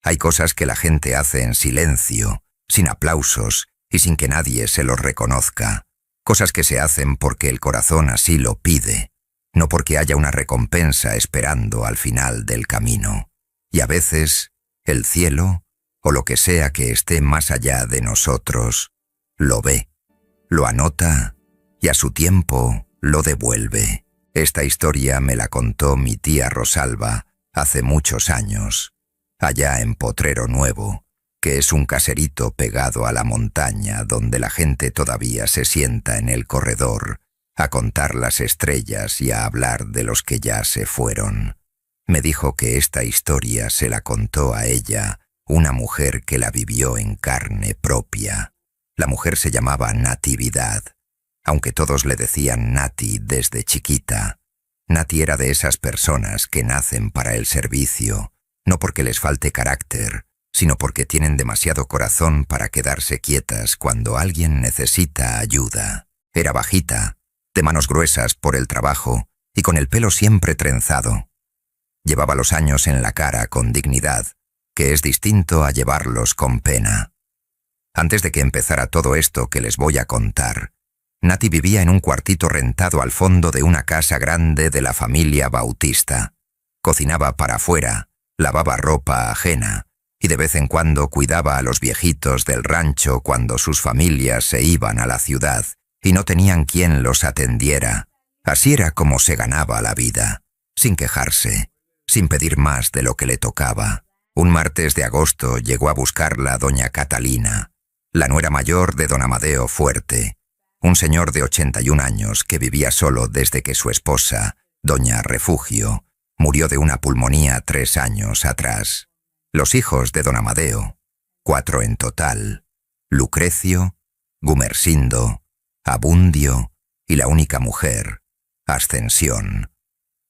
Hay cosas que la gente hace en silencio, sin aplausos y sin que nadie se los reconozca. Cosas que se hacen porque el corazón así lo pide, no porque haya una recompensa esperando al final del camino. Y a veces, el cielo, o lo que sea que esté más allá de nosotros, lo ve, lo anota y a su tiempo lo devuelve. Esta historia me la contó mi tía Rosalba hace muchos años, allá en Potrero Nuevo, que es un caserito pegado a la montaña donde la gente todavía se sienta en el corredor a contar las estrellas y a hablar de los que ya se fueron. Me dijo que esta historia se la contó a ella una mujer que la vivió en carne propia. La mujer se llamaba Natividad, aunque todos le decían Nati desde chiquita. Nati era de esas personas que nacen para el servicio, no porque les falte carácter, sino porque tienen demasiado corazón para quedarse quietas cuando alguien necesita ayuda. Era bajita, de manos gruesas por el trabajo y con el pelo siempre trenzado. Llevaba los años en la cara con dignidad, que es distinto a llevarlos con pena. Antes de que empezara todo esto que les voy a contar, Nati vivía en un cuartito rentado al fondo de una casa grande de la familia Bautista. Cocinaba para afuera, lavaba ropa ajena y de vez en cuando cuidaba a los viejitos del rancho cuando sus familias se iban a la ciudad y no tenían quien los atendiera. Así era como se ganaba la vida, sin quejarse, sin pedir más de lo que le tocaba. Un martes de agosto llegó a buscarla doña Catalina, la nuera mayor de don Amadeo Fuerte, un señor de 81 años que vivía solo desde que su esposa, doña Refugio, murió de una pulmonía 3 años atrás. Los hijos de don Amadeo, 4 en total, Lucrecio, Gumersindo, Abundio y la única mujer, Ascensión.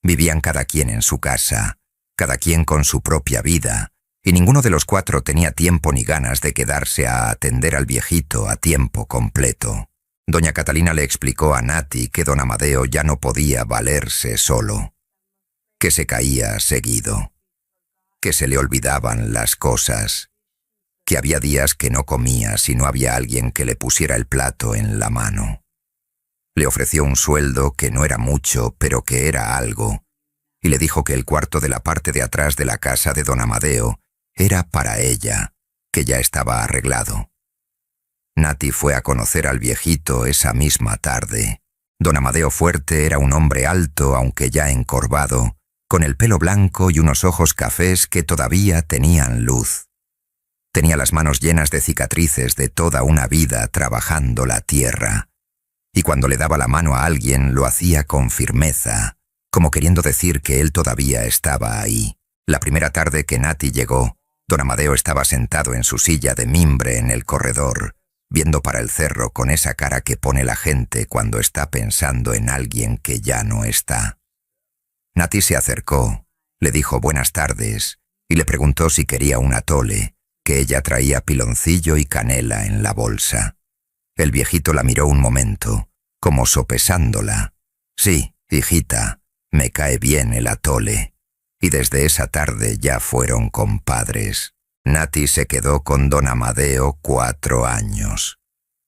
Vivían cada quien en su casa, cada quien con su propia vida, y ninguno de los 4 tenía tiempo ni ganas de quedarse a atender al viejito a tiempo completo. Doña Catalina le explicó a Nati que don Amadeo ya no podía valerse solo, que se caía seguido, que se le olvidaban las cosas, que había días que no comía si no había alguien que le pusiera el plato en la mano. Le ofreció un sueldo que no era mucho, pero que era algo, y le dijo que el cuarto de la parte de atrás de la casa de don Amadeo era para ella, que ya estaba arreglado. Nati fue a conocer al viejito esa misma tarde. Don Amadeo Fuerte era un hombre alto, aunque ya encorvado, con el pelo blanco y unos ojos cafés que todavía tenían luz. Tenía las manos llenas de cicatrices de toda una vida trabajando la tierra, y cuando le daba la mano a alguien lo hacía con firmeza, como queriendo decir que él todavía estaba ahí. La primera tarde que Nati llegó, don Amadeo estaba sentado en su silla de mimbre en el corredor, viendo para el cerro con esa cara que pone la gente cuando está pensando en alguien que ya no está. Nati se acercó, le dijo buenas tardes y le preguntó si quería un atole, que ella traía piloncillo y canela en la bolsa. El viejito la miró un momento, como sopesándola. Sí, hijita, me cae bien el atole. Y desde esa tarde ya fueron compadres. Nati se quedó con don Amadeo 4 años.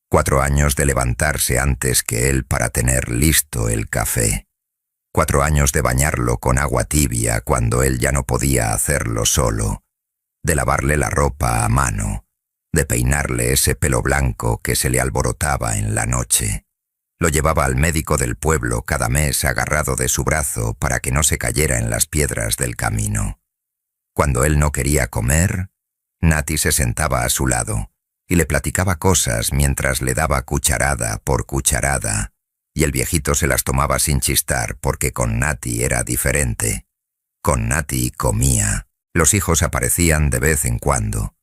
4 años de levantarse antes que él para tener listo el café. 4 años de bañarlo con agua tibia cuando él ya no podía hacerlo solo. De lavarle la ropa a mano. De peinarle ese pelo blanco que se le alborotaba en la noche. Lo llevaba al médico del pueblo cada mes agarrado de su brazo para que no se cayera en las piedras del camino. Cuando él no quería comer, Nati se sentaba a su lado y le platicaba cosas mientras le daba cucharada por cucharada, y el viejito se las tomaba sin chistar porque con Nati era diferente. Con Nati comía. Los hijos aparecían de vez en cuando.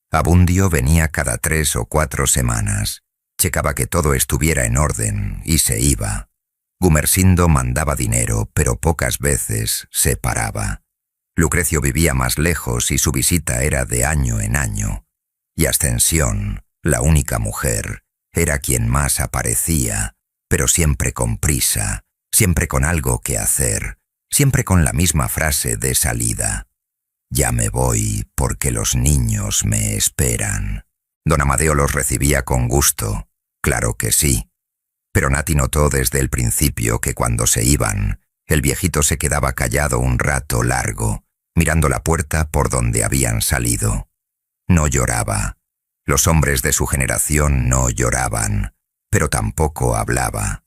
Abundio venía cada 3 o 4 semanas. Checaba que todo estuviera en orden y se iba. Gumersindo mandaba dinero, pero pocas veces se paraba. Lucrecio vivía más lejos y su visita era de año en año. Y Ascensión, la única mujer, era quien más aparecía, pero siempre con prisa, siempre con algo que hacer, siempre con la misma frase de salida. ya me voy porque los niños me esperan. Don Amadeo los recibía con gusto, claro que sí. Pero Nati notó desde el principio que cuando se iban, el viejito se quedaba callado un rato largo, mirando la puerta por donde habían salido. No lloraba. Los hombres de su generación no lloraban, pero tampoco hablaba.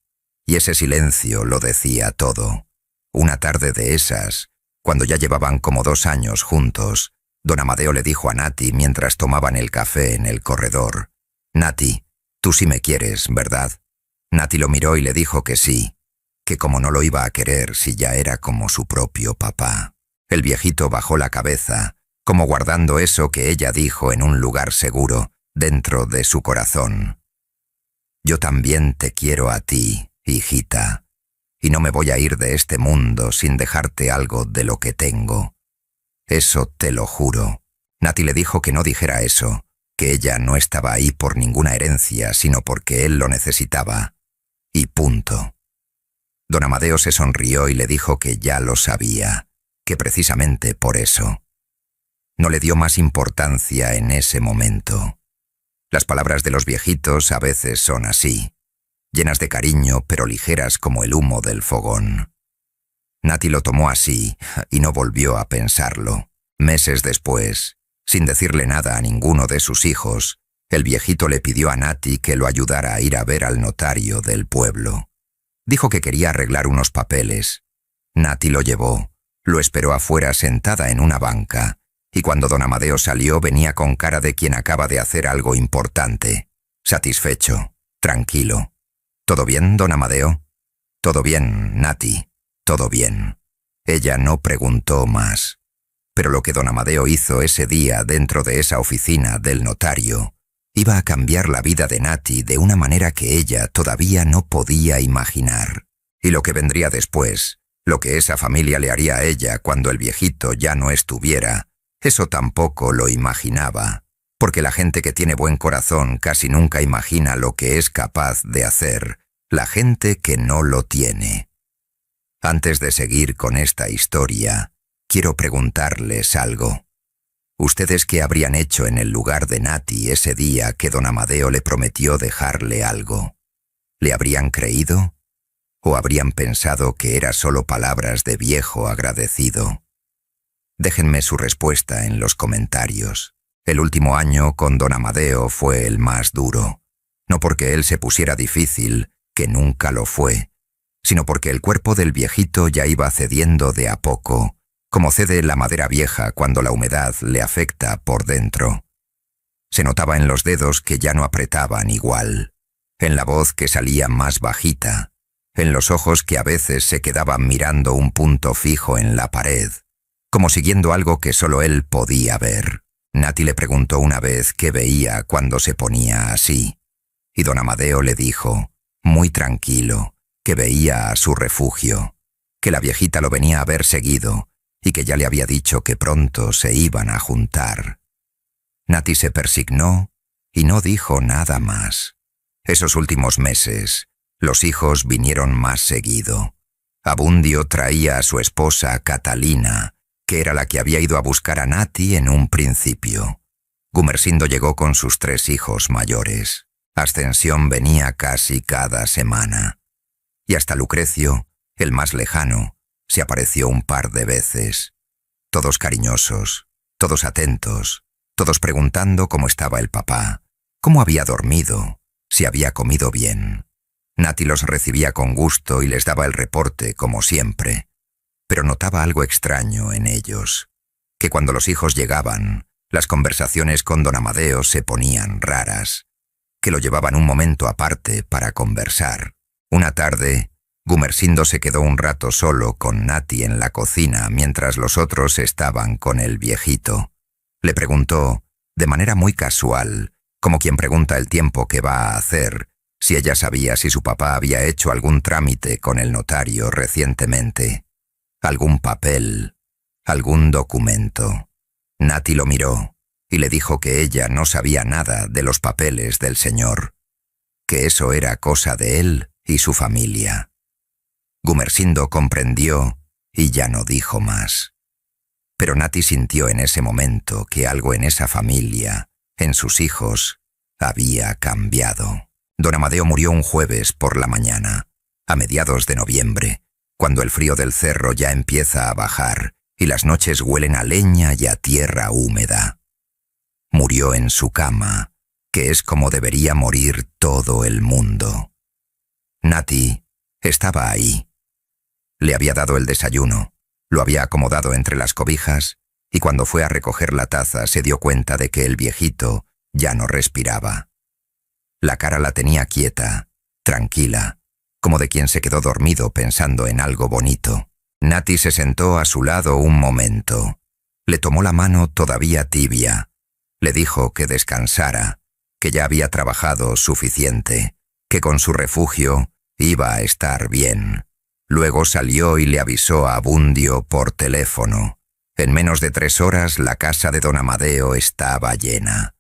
Y ese silencio lo decía todo. Una tarde de esas, cuando ya llevaban como 2 años juntos, don Amadeo le dijo a Nati mientras tomaban el café en el corredor: «Nati, tú sí me quieres, ¿verdad?» Nati lo miró y le dijo que sí, que como no lo iba a querer si ya era como su propio papá. El viejito bajó la cabeza, como guardando eso que ella dijo en un lugar seguro, dentro de su corazón. «Yo también te quiero a ti, hijita, y no me voy a ir de este mundo sin dejarte algo de lo que tengo. Eso te lo juro». Nati le dijo que no dijera eso, que ella no estaba ahí por ninguna herencia, sino porque él lo necesitaba. Y punto. Don Amadeo se sonrió y le dijo que ya lo sabía, que precisamente por eso. No le dio más importancia en ese momento. Las palabras de los viejitos a veces son así, llenas de cariño pero ligeras como el humo del fogón. Nati lo tomó así y no volvió a pensarlo. Meses después, sin decirle nada a ninguno de sus hijos, el viejito le pidió a Nati que lo ayudara a ir a ver al notario del pueblo. Dijo que quería arreglar unos papeles. Nati lo llevó, lo esperó afuera sentada en una banca, y cuando don Amadeo salió venía con cara de quien acaba de hacer algo importante, satisfecho, tranquilo. «¿Todo bien, don Amadeo?» «Todo bien, Nati, todo bien». Ella no preguntó más. Pero lo que don Amadeo hizo ese día dentro de esa oficina del notario iba a cambiar la vida de Nati de una manera que ella todavía no podía imaginar. Y lo que vendría después, lo que esa familia le haría a ella cuando el viejito ya no estuviera, eso tampoco lo imaginaba, porque la gente que tiene buen corazón casi nunca imagina lo que es capaz de hacer la gente que no lo tiene. Antes de seguir con esta historia, quiero preguntarles algo. ¿Ustedes qué habrían hecho en el lugar de Nati ese día que don Amadeo le prometió dejarle algo? ¿Le habrían creído? ¿O habrían pensado que era solo palabras de viejo agradecido? Déjenme su respuesta en los comentarios. El último año con don Amadeo fue el más duro. No porque él se pusiera difícil, que nunca lo fue, sino porque el cuerpo del viejito ya iba cediendo de a poco, como cede la madera vieja cuando la humedad le afecta por dentro. Se notaba en los dedos que ya no apretaban igual, en la voz que salía más bajita, en los ojos que a veces se quedaban mirando un punto fijo en la pared, como siguiendo algo que solo él podía ver. Nati le preguntó una vez qué veía cuando se ponía así, y don Amadeo le dijo, muy tranquilo, que veía a su refugio, que la viejita lo venía a ver seguido, y que ya le había dicho que pronto se iban a juntar. Nati se persignó y no dijo nada más. Esos últimos meses, los hijos vinieron más seguido. Abundio traía a su esposa Catalina, que era la que había ido a buscar a Nati en un principio. Gumersindo llegó con sus 3 hijos mayores. Ascensión venía casi cada semana. Y hasta Lucrecio, el más lejano, se apareció un par de veces. Todos cariñosos, todos atentos, todos preguntando cómo estaba el papá, cómo había dormido, si había comido bien. Nati los recibía con gusto y les daba el reporte como siempre, pero notaba algo extraño en ellos, que cuando los hijos llegaban, las conversaciones con don Amadeo se ponían raras, que lo llevaban un momento aparte para conversar. Una tarde, Gumersindo se quedó un rato solo con Nati en la cocina mientras los otros estaban con el viejito. Le preguntó, de manera muy casual, como quien pregunta el tiempo que va a hacer, si ella sabía si su papá había hecho algún trámite con el notario recientemente. Algún papel, algún documento. Nati lo miró y le dijo que ella no sabía nada de los papeles del señor, que eso era cosa de él y su familia. Gumersindo comprendió y ya no dijo más. Pero Nati sintió en ese momento que algo en esa familia, en sus hijos, había cambiado. Don Amadeo murió un jueves por la mañana, a mediados de noviembre, cuando el frío del cerro ya empieza a bajar y las noches huelen a leña y a tierra húmeda. Murió en su cama, que es como debería morir todo el mundo. Nati estaba ahí. Le había dado el desayuno, lo había acomodado entre las cobijas y cuando fue a recoger la taza se dio cuenta de que el viejito ya no respiraba. La cara la tenía quieta, tranquila, como de quien se quedó dormido pensando en algo bonito. Nati se sentó a su lado un momento. Le tomó la mano todavía tibia. Le dijo que descansara, que ya había trabajado suficiente, que con su refugio iba a estar bien. Luego salió y le avisó a Abundio por teléfono. En menos de 3 horas la casa de don Amadeo estaba llena.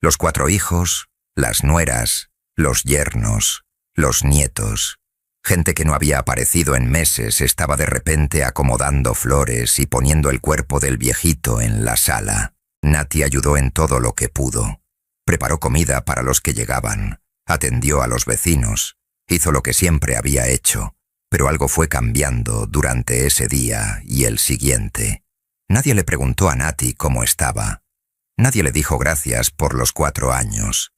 Los 4 hijos, las nueras, los yernos, los nietos. Gente que no había aparecido en meses estaba de repente acomodando flores y poniendo el cuerpo del viejito en la sala. Nati ayudó en todo lo que pudo. Preparó comida para los que llegaban, atendió a los vecinos, hizo lo que siempre había hecho, pero algo fue cambiando durante ese día y el siguiente. Nadie le preguntó a Nati cómo estaba. Nadie le dijo gracias por los 4 años.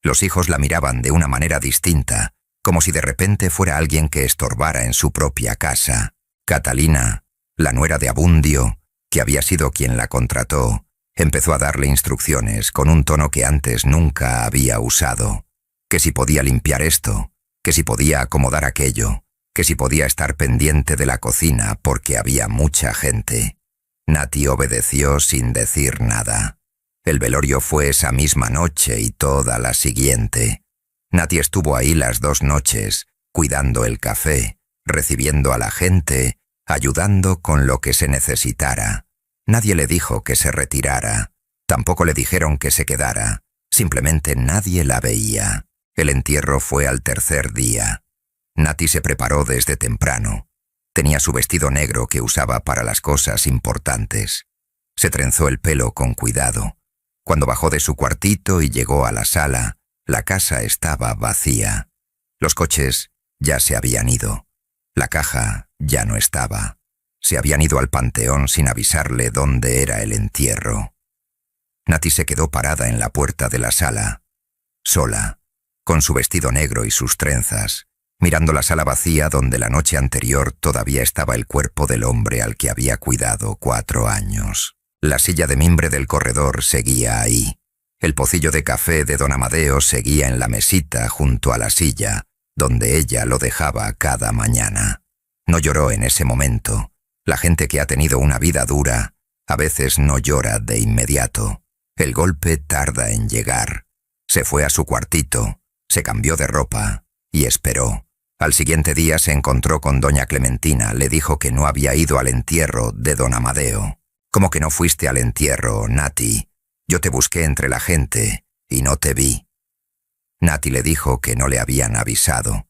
Los hijos la miraban de una manera distinta, como si de repente fuera alguien que estorbara en su propia casa. Catalina, la nuera de Abundio, que había sido quien la contrató, empezó a darle instrucciones con un tono que antes nunca había usado. Que si podía limpiar esto, que si podía acomodar aquello, que si podía estar pendiente de la cocina porque había mucha gente. Nati obedeció sin decir nada. El velorio fue esa misma noche y toda la siguiente. Nati estuvo ahí las 2 noches, cuidando el café, recibiendo a la gente, ayudando con lo que se necesitara. Nadie le dijo que se retirara, tampoco le dijeron que se quedara, simplemente nadie la veía. El entierro fue al 3er día. Nati se preparó desde temprano. Tenía su vestido negro que usaba para las cosas importantes. Se trenzó el pelo con cuidado. Cuando bajó de su cuartito y llegó a la sala, la casa estaba vacía. Los coches ya se habían ido. La caja ya no estaba. Se habían ido al panteón sin avisarle dónde era el entierro. Nati se quedó parada en la puerta de la sala, sola, con su vestido negro y sus trenzas, mirando la sala vacía donde la noche anterior todavía estaba el cuerpo del hombre al que había cuidado 4 años. La silla de mimbre del corredor seguía ahí. El pocillo de café de don Amadeo seguía en la mesita junto a la silla, donde ella lo dejaba cada mañana. No lloró en ese momento. La gente que ha tenido una vida dura, a veces no llora de inmediato. El golpe tarda en llegar. Se fue a su cuartito, se cambió de ropa y esperó. Al siguiente día se encontró con doña Clementina, le dijo que no había ido al entierro de don Amadeo. ¿Cómo que no fuiste al entierro, Nati? Yo te busqué entre la gente y no te vi. Nati le dijo que no le habían avisado.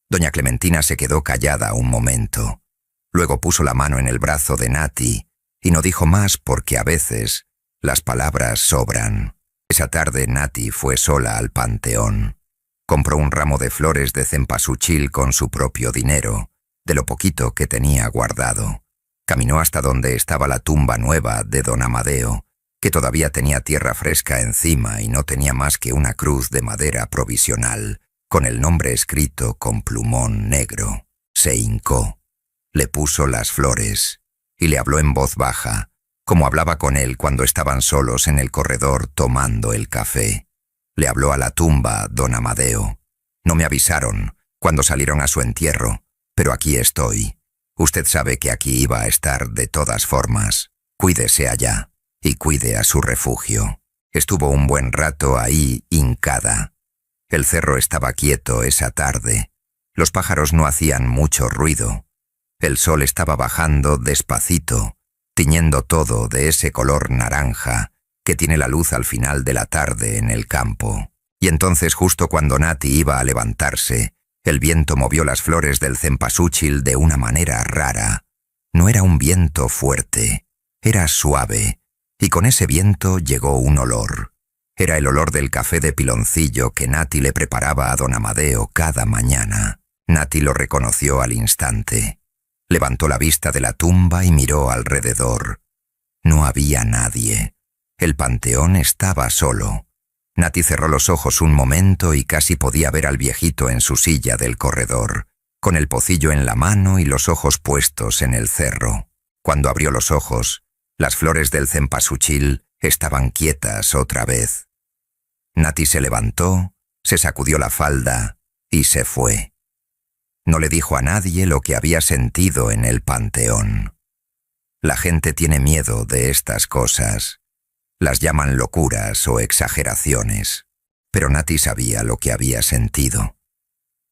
Doña Clementina se quedó callada un momento. Luego puso la mano en el brazo de Nati y no dijo más porque a veces las palabras sobran. Esa tarde Nati fue sola al panteón. Compró un ramo de flores de cempasúchil con su propio dinero, de lo poquito que tenía guardado. Caminó hasta donde estaba la tumba nueva de don Amadeo, que todavía tenía tierra fresca encima y no tenía más que una cruz de madera provisional, con el nombre escrito con plumón negro. Se hincó. Le puso las flores y le habló en voz baja, como hablaba con él cuando estaban solos en el corredor tomando el café. Le habló a la tumba don Amadeo. No me avisaron cuando salieron a su entierro, pero aquí estoy. Usted sabe que aquí iba a estar de todas formas. Cuídese allá y cuide a su refugio. Estuvo un buen rato ahí hincada. El cerro estaba quieto esa tarde. Los pájaros no hacían mucho ruido. El sol estaba bajando despacito, tiñendo todo de ese color naranja que tiene la luz al final de la tarde en el campo. Y entonces, justo cuando Nati iba a levantarse, el viento movió las flores del cempasúchil de una manera rara. No era un viento fuerte, Era suave, y con ese viento llegó un olor. Era el olor del café de piloncillo que Nati le preparaba a don Amadeo cada mañana. Nati lo reconoció al instante. Levantó la vista de la tumba y miró alrededor. No había nadie. El panteón estaba solo. Nati cerró los ojos un momento y casi podía ver al viejito en su silla del corredor, con el pocillo en la mano y los ojos puestos en el cerro. Cuando abrió los ojos, las flores del cempasúchil estaban quietas otra vez. Nati se levantó, se sacudió la falda y se fue. No le dijo a nadie lo que había sentido en el panteón. La gente tiene miedo de estas cosas. Las llaman locuras o exageraciones. Pero Nati sabía lo que había sentido.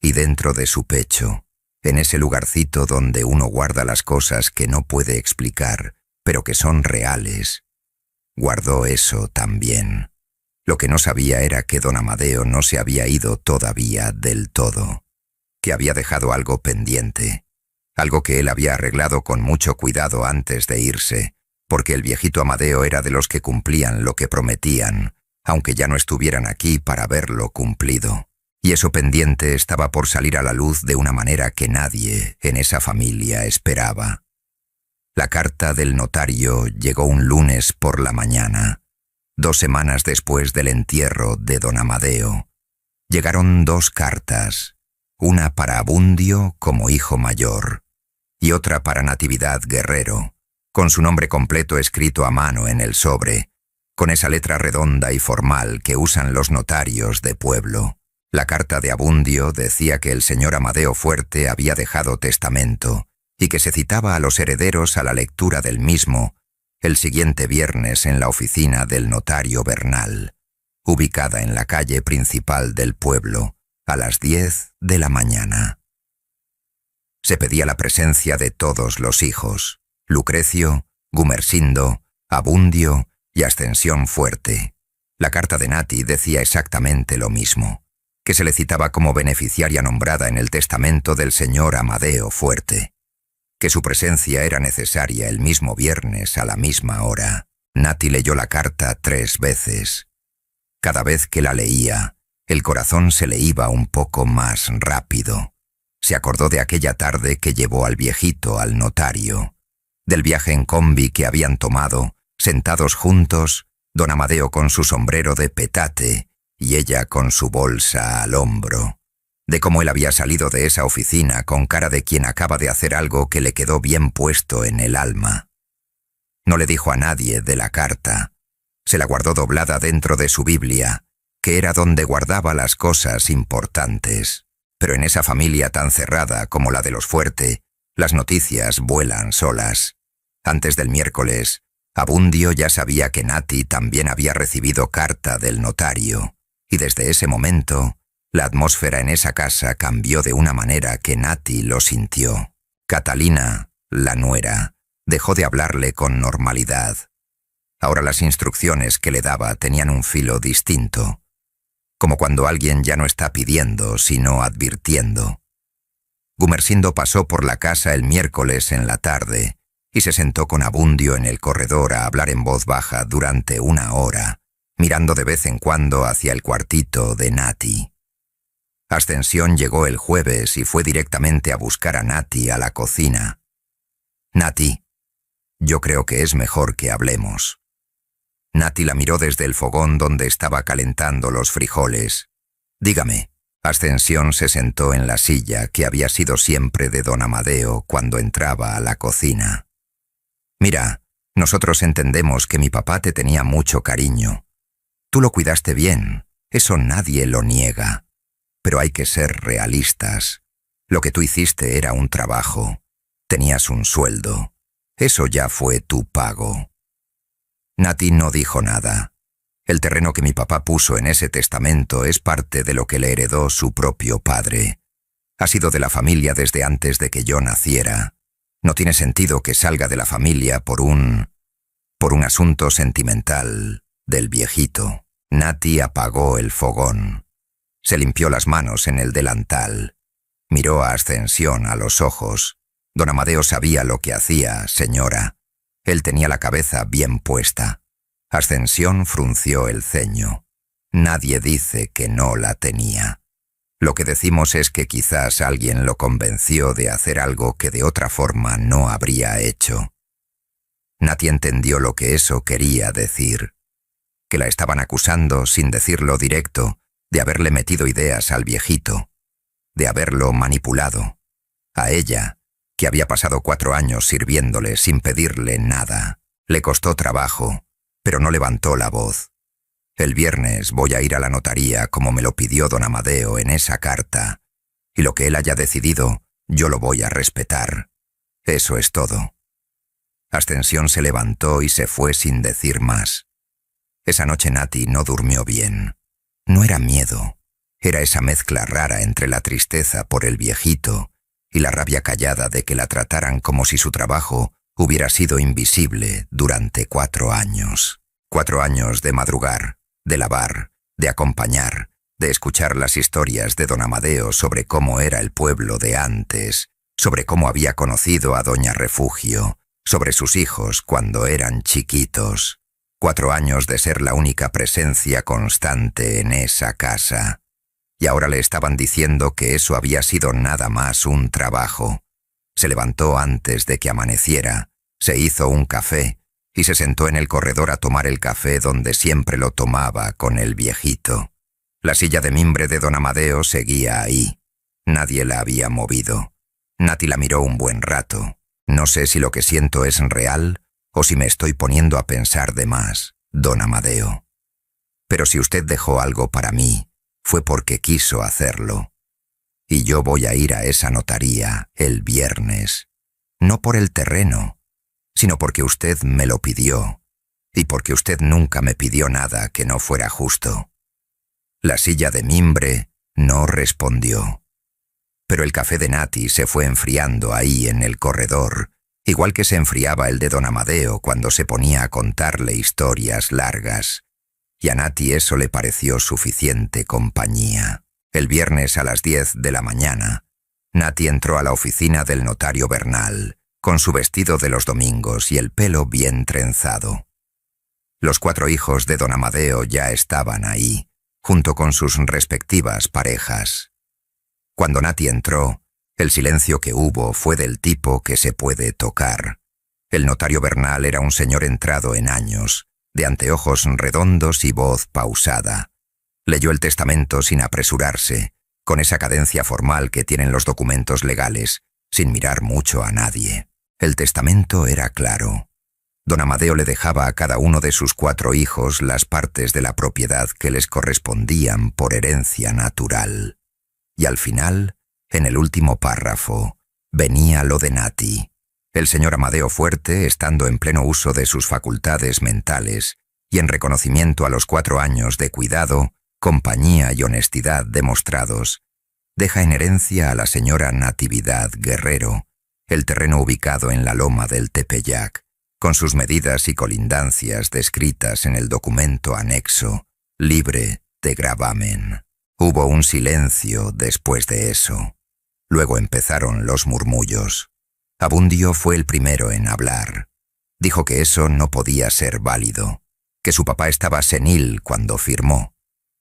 Y dentro de su pecho, en ese lugarcito donde uno guarda las cosas que no puede explicar, pero que son reales, guardó eso también. Lo que no sabía era que don Amadeo no se había ido todavía del todo, que había dejado algo pendiente, algo que él había arreglado con mucho cuidado antes de irse, porque el viejito Amadeo era de los que cumplían lo que prometían, aunque ya no estuvieran aquí para verlo cumplido. Y eso pendiente estaba por salir a la luz de una manera que nadie en esa familia esperaba. La carta del notario llegó un lunes por la mañana, 2 semanas después del entierro de don Amadeo. Llegaron 2 cartas, una para Abundio como hijo mayor, y otra para Natividad Guerrero, con su nombre completo escrito a mano en el sobre, con esa letra redonda y formal que usan los notarios de pueblo. La carta de Abundio decía que el señor Amadeo Fuerte había dejado testamento y que se citaba a los herederos a la lectura del mismo el siguiente viernes en la oficina del notario Bernal, ubicada en la calle principal del pueblo, a las 10 de la mañana. Se pedía la presencia de todos los hijos: Lucrecio, Gumersindo, Abundio y Ascensión Fuerte. La carta de Nati decía exactamente lo mismo, que se le citaba como beneficiaria nombrada en el testamento del señor Amadeo Fuerte, que su presencia era necesaria el mismo viernes a la misma hora. Nati leyó la carta 3 veces. Cada vez que la leía, el corazón se le iba un poco más rápido. Se acordó de aquella tarde que llevó al viejito al notario, del viaje en combi que habían tomado, sentados juntos, don Amadeo con su sombrero de petate y ella con su bolsa al hombro, de cómo él había salido de esa oficina con cara de quien acaba de hacer algo que le quedó bien puesto en el alma. No le dijo a nadie de la carta. Se la guardó doblada dentro de su Biblia, que era donde guardaba las cosas importantes. Pero en esa familia tan cerrada como la de los Fuerte, las noticias vuelan solas. Antes del miércoles, Abundio ya sabía que Nati también había recibido carta del notario, y desde ese momento, la atmósfera en esa casa cambió de una manera que Nati lo sintió. Catalina, la nuera, dejó de hablarle con normalidad. Ahora las instrucciones que le daba tenían un filo distinto, como cuando alguien ya no está pidiendo, sino advirtiendo. Gumersindo pasó por la casa el miércoles en la tarde y se sentó con Abundio en el corredor a hablar en voz baja durante 1 hora, mirando de vez en cuando hacia el cuartito de Nati. Ascensión llegó el jueves y fue directamente a buscar a Nati a la cocina. «Nati, yo creo que es mejor que hablemos». Nati la miró desde el fogón donde estaba calentando los frijoles. «Dígame». Ascensión se sentó en la silla que había sido siempre de don Amadeo cuando entraba a la cocina. «Mira, nosotros entendemos que mi papá te tenía mucho cariño. Tú lo cuidaste bien, eso nadie lo niega. Pero hay que ser realistas. Lo que tú hiciste era un trabajo. Tenías un sueldo. Eso ya fue tu pago». Nati no dijo nada. El terreno que mi papá puso en ese testamento es parte de lo que le heredó su propio padre. Ha sido de la familia desde antes de que yo naciera. No tiene sentido que salga de la familia por un asunto sentimental del viejito. Nati apagó el fogón. Se limpió las manos en el delantal. Miró a Ascensión a los ojos. Don Amadeo sabía lo que hacía, señora. Él tenía la cabeza bien puesta. Ascensión frunció el ceño. Nadie dice que no la tenía. Lo que decimos es que quizás alguien lo convenció de hacer algo que de otra forma no habría hecho. Nati entendió lo que eso quería decir. Que la estaban acusando, sin decirlo directo, de haberle metido ideas al viejito, de haberlo manipulado. A ella, que había pasado 4 años sirviéndole sin pedirle nada. Le costó trabajo, pero no levantó la voz. El viernes voy a ir a la notaría como me lo pidió don Amadeo en esa carta, y lo que él haya decidido, yo lo voy a respetar. Eso es todo. Ascensión se levantó y se fue sin decir más. Esa noche Nati no durmió bien. No era miedo, era esa mezcla rara entre la tristeza por el viejito y la rabia callada de que la trataran como si su trabajo hubiera sido invisible durante 4 años. 4 años de madrugar, de lavar, de acompañar, de escuchar las historias de don Amadeo sobre cómo era el pueblo de antes, sobre cómo había conocido a doña Refugio, sobre sus hijos cuando eran chiquitos. 4 años de ser la única presencia constante en esa casa. Y ahora le estaban diciendo que eso había sido nada más un trabajo. Se levantó antes de que amaneciera, se hizo un café y se sentó en el corredor a tomar el café donde siempre lo tomaba con el viejito. La silla de mimbre de don Amadeo seguía ahí. Nadie la había movido. Nati la miró un buen rato. No sé si lo que siento es real o si me estoy poniendo a pensar de más, don Amadeo. Pero si usted dejó algo para mí, fue porque quiso hacerlo. Y yo voy a ir a esa notaría el viernes. No por el terreno, sino porque usted me lo pidió, y porque usted nunca me pidió nada que no fuera justo. La silla de mimbre no respondió. Pero el café de Nati se fue enfriando ahí en el corredor, igual que se enfriaba el de don Amadeo cuando se ponía a contarle historias largas. Y a Nati eso le pareció suficiente compañía. El viernes a las 10 de la mañana, Nati entró a la oficina del notario Bernal, con su vestido de los domingos y el pelo bien trenzado. Los 4 hijos de don Amadeo ya estaban ahí, junto con sus respectivas parejas. Cuando Nati entró, el silencio que hubo fue del tipo que se puede tocar. El notario Bernal era un señor entrado en años, de anteojos redondos y voz pausada. Leyó el testamento sin apresurarse, con esa cadencia formal que tienen los documentos legales, sin mirar mucho a nadie. El testamento era claro. Don Amadeo le dejaba a cada uno de sus 4 hijos las partes de la propiedad que les correspondían por herencia natural. Y al final, en el último párrafo, venía lo de Nati. El señor Amadeo Fuerte, estando en pleno uso de sus facultades mentales y en reconocimiento a los 4 años de cuidado, compañía y honestidad demostrados, deja en herencia a la señora Natividad Guerrero el terreno ubicado en la loma del Tepeyac, con sus medidas y colindancias descritas en el documento anexo, libre de gravamen. Hubo un silencio después de eso. Luego empezaron los murmullos. Abundio fue el primero en hablar. Dijo que eso no podía ser válido, que su papá estaba senil cuando firmó,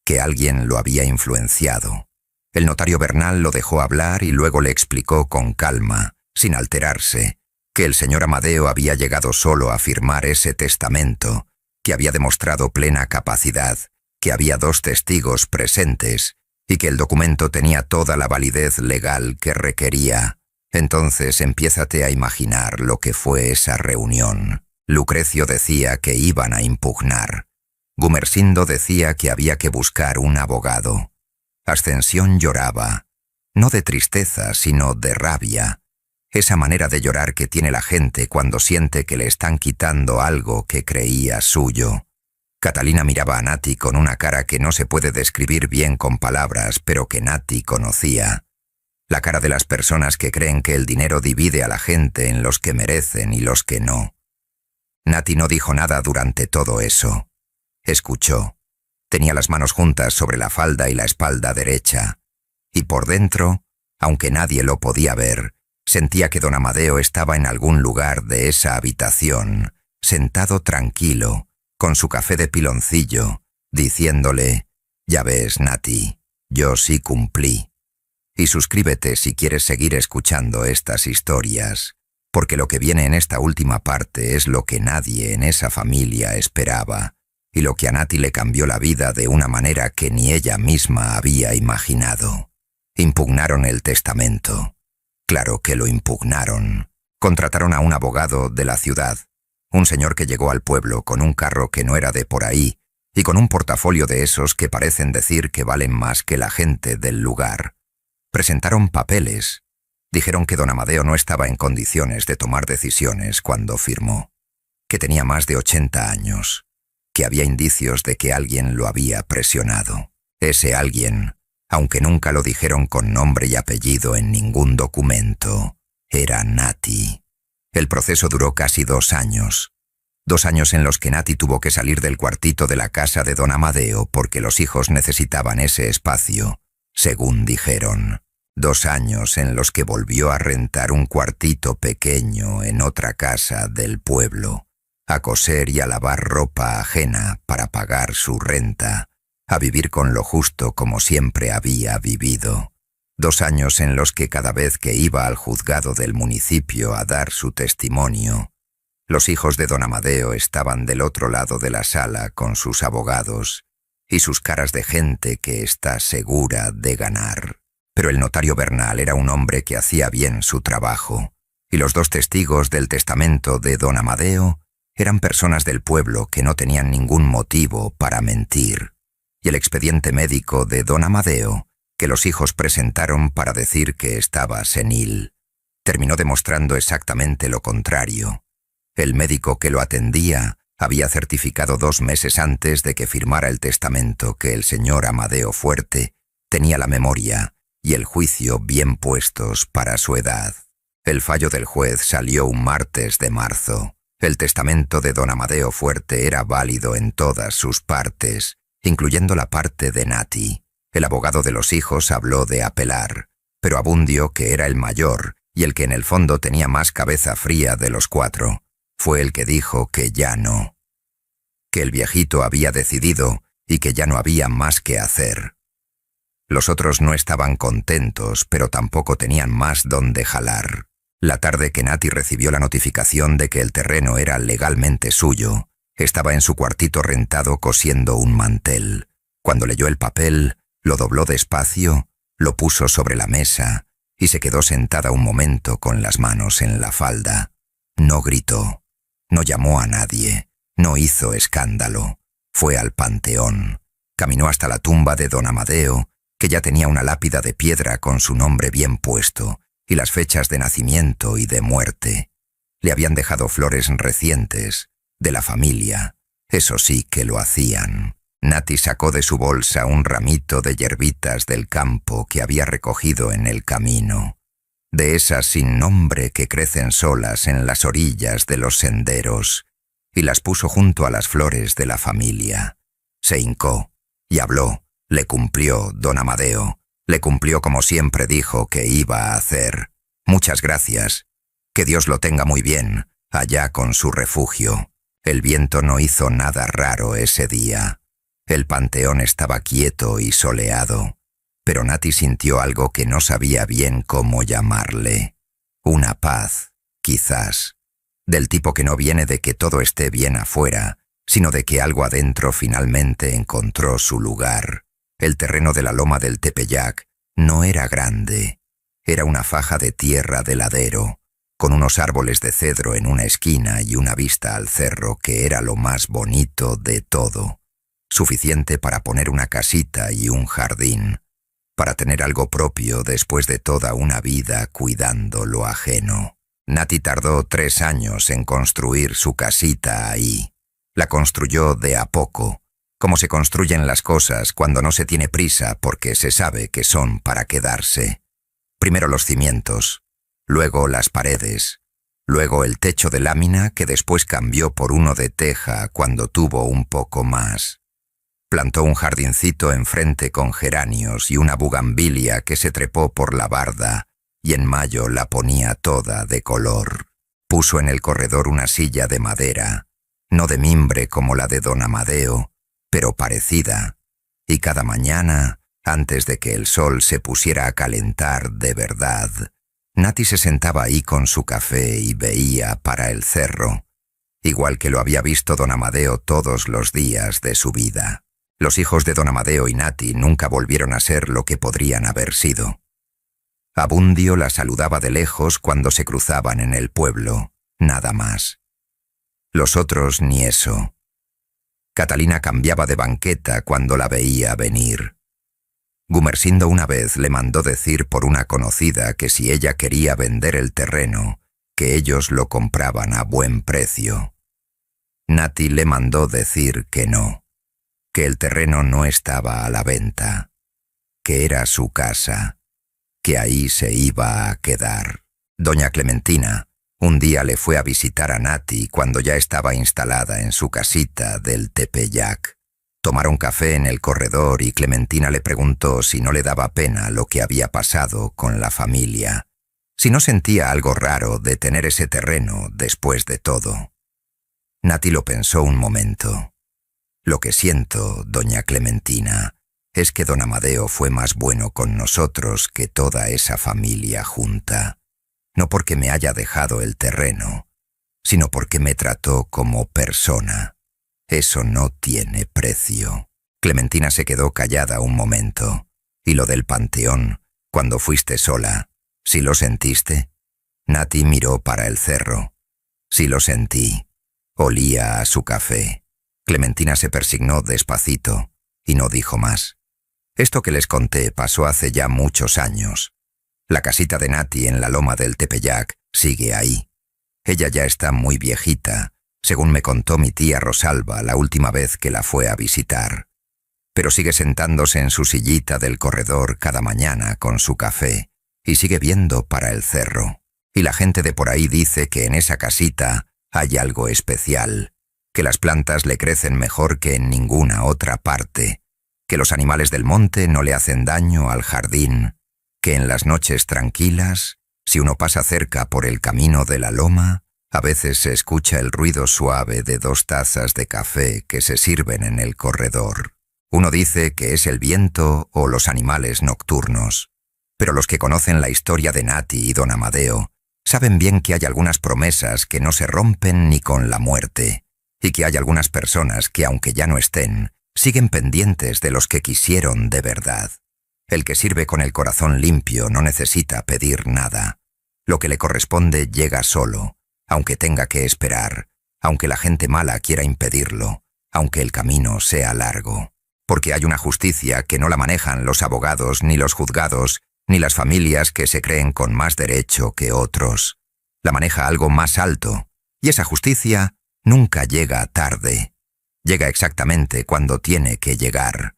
que alguien lo había influenciado. El notario Bernal lo dejó hablar y luego le explicó con calma, sin alterarse, que el señor Amadeo había llegado solo a firmar ese testamento, que había demostrado plena capacidad, que había 2 testigos presentes y que el documento tenía toda la validez legal que requería. Entonces empiézate a imaginar lo que fue esa reunión. Lucrecio decía que iban a impugnar. Gumersindo decía que había que buscar un abogado. Ascensión lloraba, no de tristeza, sino de rabia. Esa manera de llorar que tiene la gente cuando siente que le están quitando algo que creía suyo. Catalina miraba a Nati con una cara que no se puede describir bien con palabras, pero que Nati conocía. La cara de las personas que creen que el dinero divide a la gente en los que merecen y los que no. Nati no dijo nada durante todo eso. Escuchó. Tenía las manos juntas sobre la falda y la espalda derecha. Y por dentro, aunque nadie lo podía ver, Sentía que don Amadeo estaba en algún lugar de esa habitación, sentado tranquilo, con su café de piloncillo, diciéndole: «Ya ves, Nati, yo sí cumplí». Y suscríbete si quieres seguir escuchando estas historias, porque lo que viene en esta última parte es lo que nadie en esa familia esperaba, y lo que a Nati le cambió la vida de una manera que ni ella misma había imaginado. Impugnaron el testamento. Claro que lo impugnaron. Contrataron a un abogado de la ciudad, un señor que llegó al pueblo con un carro que no era de por ahí y con un portafolio de esos que parecen decir que valen más que la gente del lugar. Presentaron papeles. Dijeron que don Amadeo no estaba en condiciones de tomar decisiones cuando firmó, que tenía más de 80 años, que había indicios de que alguien lo había presionado. Ese alguien, aunque nunca lo dijeron con nombre y apellido en ningún documento, era Nati. El proceso duró casi 2 años. 2 años en los que Nati tuvo que salir del cuartito de la casa de don Amadeo porque los hijos necesitaban ese espacio, según dijeron. 2 años en los que volvió a rentar un cuartito pequeño en otra casa del pueblo, a coser y a lavar ropa ajena para pagar su renta, a vivir con lo justo como siempre había vivido. 2 años en los que cada vez que iba al juzgado del municipio a dar su testimonio, los hijos de don Amadeo estaban del otro lado de la sala con sus abogados y sus caras de gente que está segura de ganar. Pero el notario Bernal era un hombre que hacía bien su trabajo, y los 2 testigos del testamento de don Amadeo eran personas del pueblo que no tenían ningún motivo para mentir. Y el expediente médico de don Amadeo, que los hijos presentaron para decir que estaba senil, terminó demostrando exactamente lo contrario. El médico que lo atendía había certificado 2 meses antes de que firmara el testamento que el señor Amadeo Fuerte tenía la memoria y el juicio bien puestos para su edad. El fallo del juez salió un martes de marzo. El testamento de don Amadeo Fuerte era válido en todas sus partes, incluyendo la parte de Nati. El abogado de los hijos habló de apelar, pero Abundio, que era el mayor y el que en el fondo tenía más cabeza fría de los 4, fue el que dijo que ya no. Que el viejito había decidido y que ya no había más que hacer. Los otros no estaban contentos, pero tampoco tenían más donde jalar. La tarde que Nati recibió la notificación de que el terreno era legalmente suyo, estaba en su cuartito rentado cosiendo un mantel. Cuando leyó el papel, lo dobló despacio, lo puso sobre la mesa y se quedó sentada un momento con las manos en la falda. No gritó, no llamó a nadie, no hizo escándalo. Fue al panteón, caminó hasta la tumba de don Amadeo, que ya tenía una lápida de piedra con su nombre bien puesto y las fechas de nacimiento y de muerte. Le habían dejado flores recientes, de la familia. Eso sí que lo hacían. Nati sacó de su bolsa un ramito de hierbitas del campo que había recogido en el camino, de esas sin nombre que crecen solas en las orillas de los senderos, y las puso junto a las flores de la familia. Se hincó y habló. Le cumplió don Amadeo, le cumplió como siempre dijo que iba a hacer. Muchas gracias. Que Dios lo tenga muy bien, allá con su refugio. El viento no hizo nada raro ese día. El panteón estaba quieto y soleado, pero Nati sintió algo que no sabía bien cómo llamarle. Una paz, quizás, del tipo que no viene de que todo esté bien afuera, sino de que algo adentro finalmente encontró su lugar. El terreno de la loma del Tepeyac no era grande. Era una faja de tierra de ladero, con unos árboles de cedro en una esquina y una vista al cerro que era lo más bonito de todo. Suficiente para poner una casita y un jardín, para tener algo propio después de toda una vida cuidando lo ajeno. Nati tardó 3 años en construir su casita ahí. La construyó de a poco, como se construyen las cosas cuando no se tiene prisa porque se sabe que son para quedarse. Primero los cimientos, luego las paredes, luego el techo de lámina que después cambió por uno de teja cuando tuvo un poco más. Plantó un jardincito enfrente con geranios y una bugambilia que se trepó por la barda y en mayo la ponía toda de color. Puso en el corredor una silla de madera, no de mimbre como la de don Amadeo, pero parecida, y cada mañana, antes de que el sol se pusiera a calentar de verdad, Nati se sentaba ahí con su café y veía para el cerro, igual que lo había visto don Amadeo todos los días de su vida. Los hijos de don Amadeo y Nati nunca volvieron a ser lo que podrían haber sido. Abundio la saludaba de lejos cuando se cruzaban en el pueblo, nada más. Los otros ni eso. Catalina cambiaba de banqueta cuando la veía venir. Gumersindo una vez le mandó decir por una conocida que si ella quería vender el terreno, que ellos lo compraban a buen precio. Nati le mandó decir que no, que el terreno no estaba a la venta, que era su casa, que ahí se iba a quedar. Doña Clementina un día le fue a visitar a Nati cuando ya estaba instalada en su casita del Tepeyac. Tomaron café en el corredor y Clementina le preguntó si no le daba pena lo que había pasado con la familia, si no sentía algo raro de tener ese terreno después de todo. Nati lo pensó un momento. Lo que siento, doña Clementina, es que don Amadeo fue más bueno con nosotros que toda esa familia junta. No porque me haya dejado el terreno, sino porque me trató como persona. Eso no tiene precio. Clementina se quedó callada un momento. ¿Y lo del panteón, cuando fuiste sola, sí lo sentiste? Nati miró para el cerro. Sí lo sentí. Olía a su café. Clementina se persignó despacito y no dijo más. Esto que les conté pasó hace ya muchos años. La casita de Nati en la loma del Tepeyac sigue ahí. Ella ya está muy viejita, según me contó mi tía Rosalba la última vez que la fue a visitar. Pero sigue sentándose en su sillita del corredor cada mañana con su café y sigue viendo para el cerro. Y la gente de por ahí dice que en esa casita hay algo especial, que las plantas le crecen mejor que en ninguna otra parte, que los animales del monte no le hacen daño al jardín, que en las noches tranquilas, si uno pasa cerca por el camino de la loma, a veces se escucha el ruido suave de 2 tazas de café que se sirven en el corredor. Uno dice que es el viento o los animales nocturnos, pero los que conocen la historia de Nati y don Amadeo saben bien que hay algunas promesas que no se rompen ni con la muerte, y que hay algunas personas que, aunque ya no estén, siguen pendientes de los que quisieron de verdad. El que sirve con el corazón limpio no necesita pedir nada. Lo que le corresponde llega solo, aunque tenga que esperar, aunque la gente mala quiera impedirlo, aunque el camino sea largo. Porque hay una justicia que no la manejan los abogados ni los juzgados, ni las familias que se creen con más derecho que otros. La maneja algo más alto, y esa justicia nunca llega tarde. Llega exactamente cuando tiene que llegar.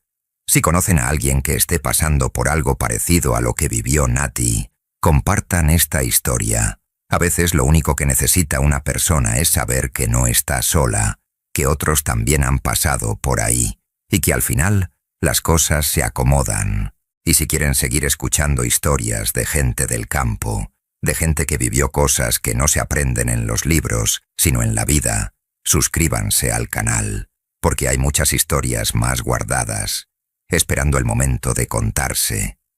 Si conocen a alguien que esté pasando por algo parecido a lo que vivió Nati, compartan esta historia. A veces lo único que necesita una persona es saber que no está sola, que otros también han pasado por ahí, y que al final las cosas se acomodan. Y si quieren seguir escuchando historias de gente del campo, de gente que vivió cosas que no se aprenden en los libros, sino en la vida, suscríbanse al canal, porque hay muchas historias más guardadas, esperando el momento de contarse.